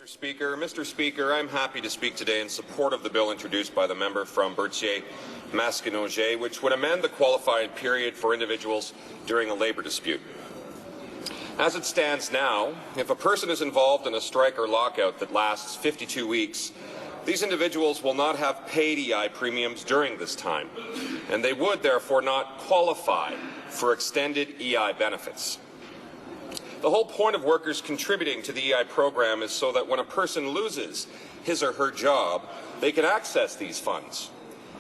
Mr. Speaker, I'm happy to speak today in support of the bill introduced by the member from Berthier-Masquinongé, which would amend the qualifying period for individuals during a labour dispute. As it stands now, if a person is involved in a strike or lockout that lasts 52 weeks, these individuals will not have paid EI premiums during this time, and they would therefore not qualify for extended EI benefits. The whole point of workers contributing to the EI program is so that when a person loses his or her job, they can access these funds.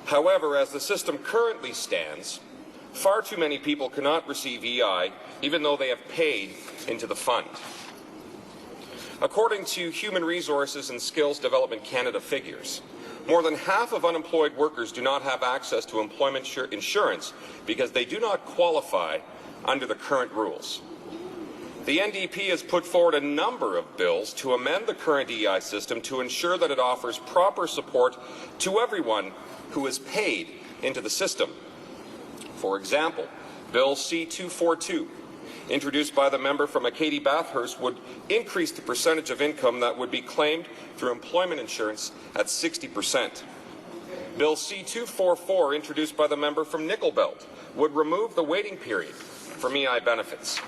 However, as the system currently stands, far too many people cannot receive EI even though they have paid into the fund. According to Human Resources and Skills Development Canada figures, more than half of unemployed workers do not have access to employment insurance because they do not qualify under the current rules. The NDP has put forward a number of bills to amend the current EI system to ensure that it offers proper support to everyone who is paid into the system. For example, Bill C-242, introduced by the member from Acadie Bathurst, would increase the percentage of income that would be claimed through employment insurance at 60%. Bill C-244, introduced by the member from Nickel Belt, would remove the waiting period from EI benefits.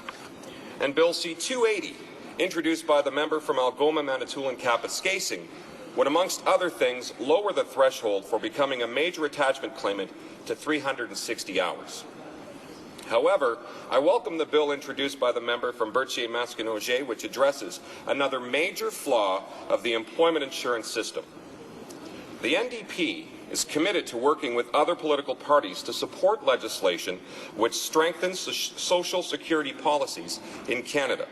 And Bill C-280, introduced by the member from Algoma, Manitoulin, Kapuskasing, would, amongst other things, lower the threshold for becoming a major attachment claimant to 360 hours. However, I welcome the bill introduced by the member from Berthier-Masquinongé, which addresses another major flaw of the employment insurance system. The NDP is committed to working with other political parties to support legislation which strengthens social security policies in Canada.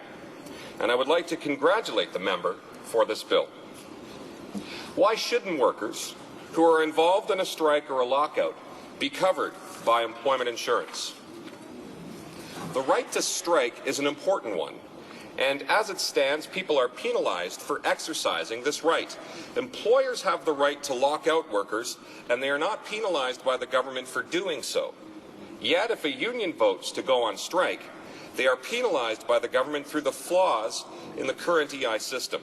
And I would like to congratulate the member for this bill. Why shouldn't workers who are involved in a strike or a lockout be covered by employment insurance? The right to strike is an important one, and as it stands, people are penalized for exercising this right. Employers have the right to lock out workers, and they are not penalized by the government for doing so. Yet, if a union votes to go on strike, they are penalized by the government through the flaws in the current EI system.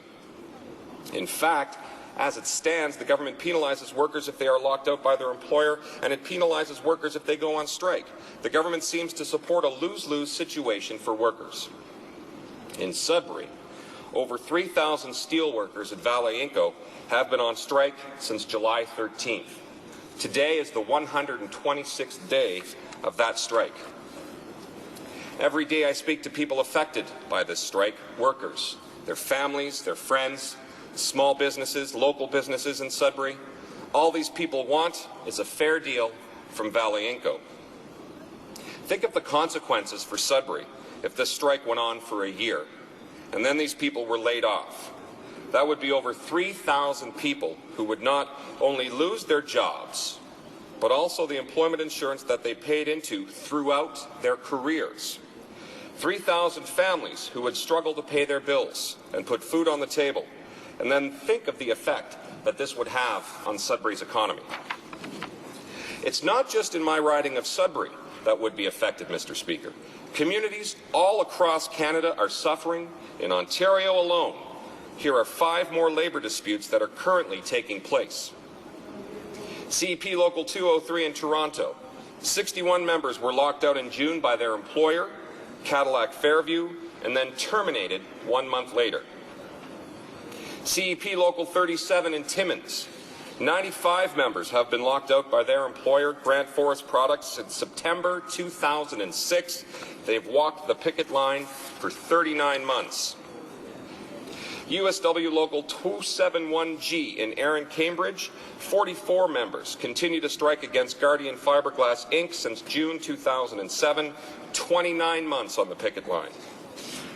In fact, as it stands, the government penalizes workers if they are locked out by their employer, and it penalizes workers if they go on strike. The government seems to support a lose-lose situation for workers. In Sudbury, over 3,000 steel workers at Vale Inco have been on strike since July 13th. Today is the 126th day of that strike. Every day I speak to people affected by this strike, workers, their families, their friends, small businesses, local businesses in Sudbury. All these people want is a fair deal from Vale Inco. Think of the consequences for Sudbury if this strike went on for a year, and then these people were laid off. That would be over 3,000 people who would not only lose their jobs, but also the employment insurance that they paid into throughout their careers. 3,000 families who would struggle to pay their bills and put food on the table. And then think of the effect that this would have on Sudbury's economy. It's not just in my riding of Sudbury that would be affected, Mr. Speaker. Communities all across Canada are suffering. In Ontario alone, here are 5 more labour disputes that are currently taking place. CEP Local 203 in Toronto, 61 members were locked out in June by their employer, Cadillac Fairview, and then terminated 1 month later. CEP Local 37 in Timmins, 95 members have been locked out by their employer, Grant Forest Products, since September 2006. They've walked the picket line for 39 months. USW Local 271G in Erin, Cambridge, 44 members continue to strike against Guardian Fiberglass Inc. since June 2007, 29 months on the picket line.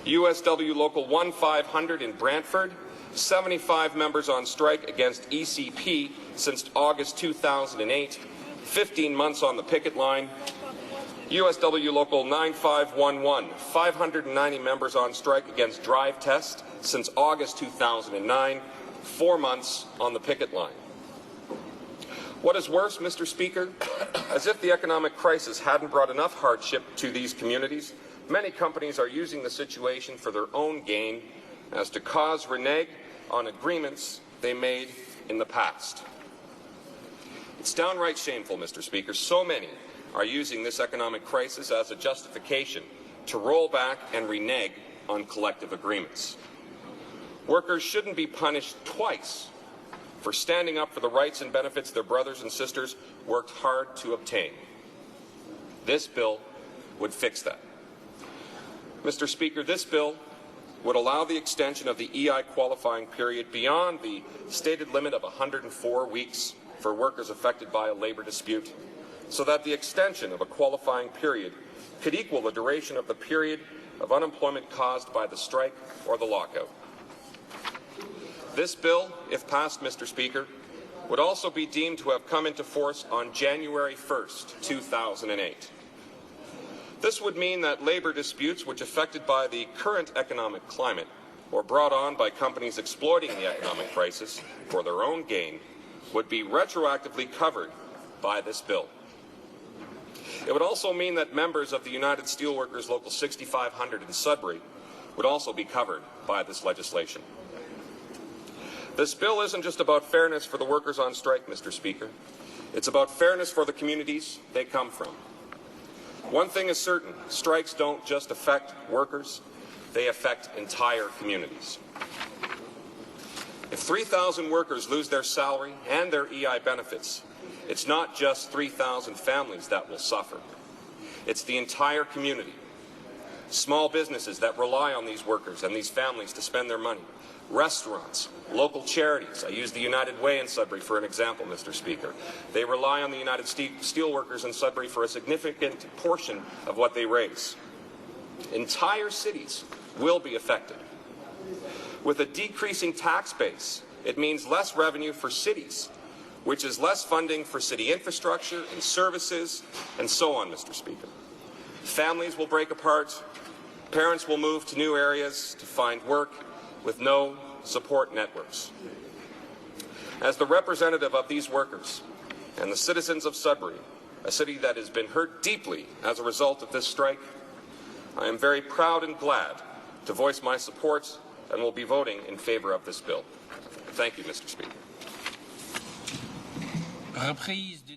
USW Local 1500 in Brantford, 75 members on strike against ECP since August 2008, 15 months on the picket line. USW Local 9511, 590 members on strike against Drive Test since August 2009, 4 months on the picket line. What is worse, Mr. Speaker, as if the economic crisis hadn't brought enough hardship to these communities, many companies are using the situation for their own gain as to cause renege on agreements they made in the past. It's downright shameful, Mr. Speaker. So many are using this economic crisis as a justification to roll back and renege on collective agreements. Workers shouldn't be punished twice for standing up for the rights and benefits their brothers and sisters worked hard to obtain. This bill would fix that. Mr. Speaker, this bill would allow the extension of the EI qualifying period beyond the stated limit of 104 weeks for workers affected by a labour dispute, so that the extension of a qualifying period could equal the duration of the period of unemployment caused by the strike or the lockout. This bill, if passed, Mr. Speaker, would also be deemed to have come into force on January 1st, 2008. This would mean that labour disputes which affected by the current economic climate or brought on by companies exploiting the economic crisis for their own gain would be retroactively covered by this bill. It would also mean that members of the United Steelworkers Local 6500 in Sudbury would also be covered by this legislation. This bill isn't just about fairness for the workers on strike, Mr. Speaker. It's about fairness for the communities they come from. One thing is certain, strikes don't just affect workers, they affect entire communities. If 3,000 workers lose their salary and their EI benefits, it's not just 3,000 families that will suffer. It's the entire community. Small businesses that rely on these workers and these families to spend their money. Restaurants, local charities. I use the United Way in Sudbury for an example, Mr. Speaker. They rely on the United Steelworkers in Sudbury for a significant portion of what they raise. Entire cities will be affected. With a decreasing tax base, it means less revenue for cities, which is less funding for city infrastructure and services, and so on, Mr. Speaker. Families will break apart. Parents will move to new areas to find work with no support networks. As the representative of these workers and the citizens of Sudbury, a city that has been hurt deeply as a result of this strike, I am very proud and glad to voice my support and will be voting in favor of this bill. Thank you, Mr. Speaker. Reprise du